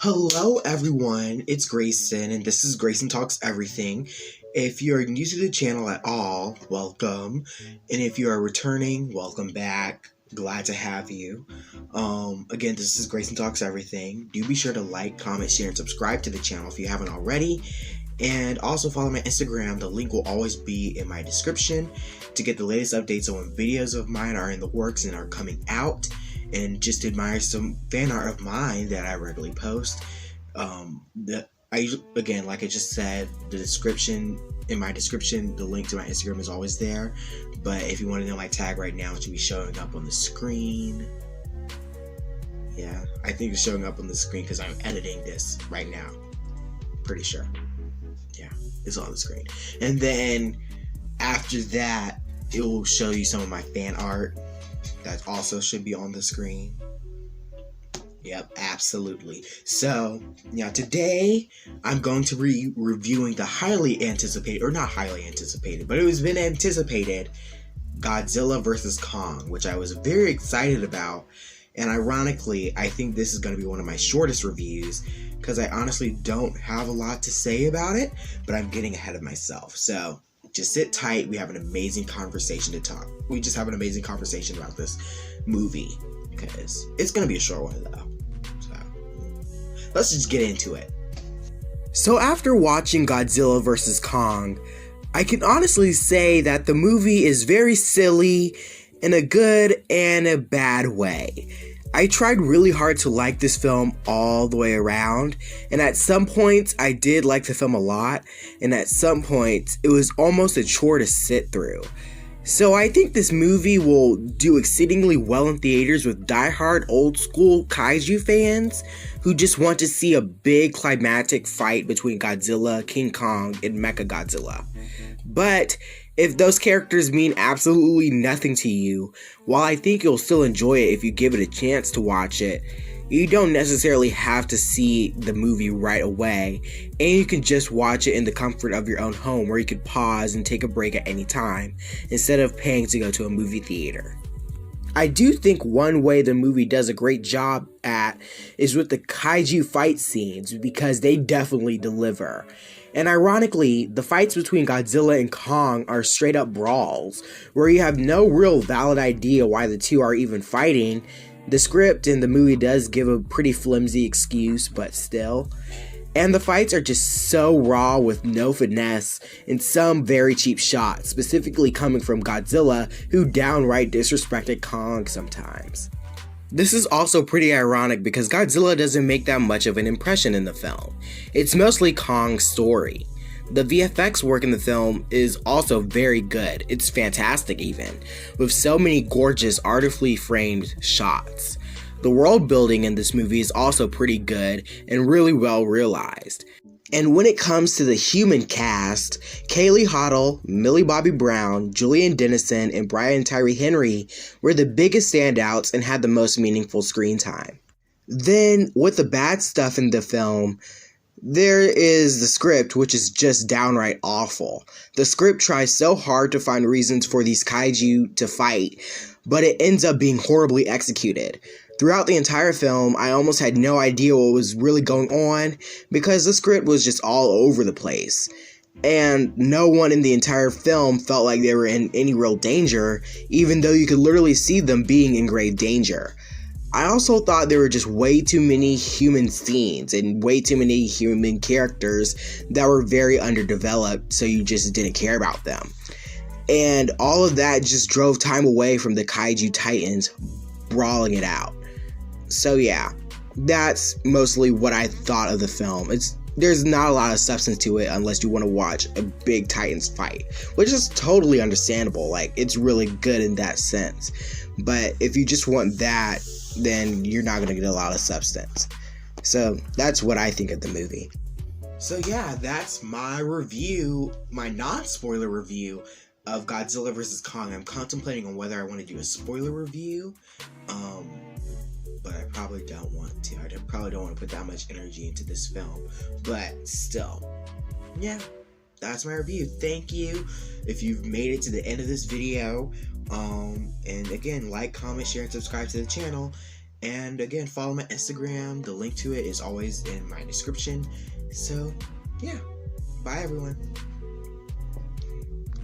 Hello everyone, it's Greyson and this is Greyson Talks Everything. If you're new to the channel at all, welcome. And if you are returning, welcome back. Glad to have you. Again, this is Greyson Talks Everything. Do be sure to like, comment, share, and subscribe to the channel if you haven't already. And also follow my Instagram. The link will always be in my description to get the latest updates on when videos of mine are in the works and are coming out. And just admire some fan art of mine that I regularly post. Again, like I just said, in my description, the link to my Instagram is always there. But if you want to know my tag right now, it should be showing up on the screen. Yeah, I think it's showing up on the screen because I'm editing this right now. Pretty sure. Yeah, it's on the screen. And then after that, it will show you some of my fan art. That also should be on the screen. Yep, absolutely. So, yeah, today I'm going to be reviewing the highly anticipated, or not highly anticipated, but it was been anticipated, Godzilla vs. Kong, which I was very excited about. And ironically, I think this is going to be one of my shortest reviews because I honestly don't have a lot to say about it, but I'm getting ahead of myself. So, just sit tight. We have an amazing conversation to talk. We just have an amazing conversation about this movie because it's going to be a short one though. So let's just get into it. So after watching Godzilla vs. Kong, I can honestly say that the movie is very silly in a good and a bad way. I tried really hard to like this film all the way around, and at some points I did like the film a lot, and at some points it was almost a chore to sit through. So I think this movie will do exceedingly well in theaters with diehard old school kaiju fans who just want to see a big climactic fight between Godzilla, King Kong, and Mechagodzilla. But if those characters mean absolutely nothing to you, while I think you'll still enjoy it if you give it a chance to watch it, you don't necessarily have to see the movie right away, and you can just watch it in the comfort of your own home where you could pause and take a break at any time, instead of paying to go to a movie theater. I do think one way the movie does a great job at is with the kaiju fight scenes, because they definitely deliver. And ironically, the fights between Godzilla and Kong are straight up brawls, where you have no real valid idea why the two are even fighting. The script in the movie does give a pretty flimsy excuse, but still. And the fights are just so raw with no finesse and some very cheap shots, specifically coming from Godzilla, who downright disrespected Kong sometimes. This is also pretty ironic because Godzilla doesn't make that much of an impression in the film. It's mostly Kong's story. The VFX work in the film is also very good. It's fantastic even, with so many gorgeous artfully framed shots. The world building in this movie is also pretty good and really well realized. And when it comes to the human cast, Kaylee Hoddle, Millie Bobby Brown, Julian Dennison, and Brian Tyree Henry were the biggest standouts and had the most meaningful screen time. Then, with the bad stuff in the film, there is the script, which is just downright awful. The script tries so hard to find reasons for these kaiju to fight, but it ends up being horribly executed. Throughout the entire film, I almost had no idea what was really going on because the script was just all over the place. And no one in the entire film felt like they were in any real danger, even though you could literally see them being in grave danger. I also thought there were just way too many human scenes and way too many human characters that were very underdeveloped, so you just didn't care about them. And all of that just drove time away from the kaiju titans brawling it out. So yeah, that's mostly what I thought of the film. There's not a lot of substance to it unless you want to watch a big titans fight, which is totally understandable. Like, it's really good in that sense. But if you just want that, then you're not going to get a lot of substance. So that's what I think of the movie. So yeah, that's my review, my non-spoiler review of Godzilla vs. Kong. I'm contemplating on whether I want to do a spoiler review, but I probably don't want to. I probably don't want to put that much energy into this film, but still, yeah, that's my review. Thank you if you've made it to the end of this video, and again, like, comment, share, and subscribe to the channel, And again, follow my Instagram. The link to it is always in my description. So yeah, bye everyone.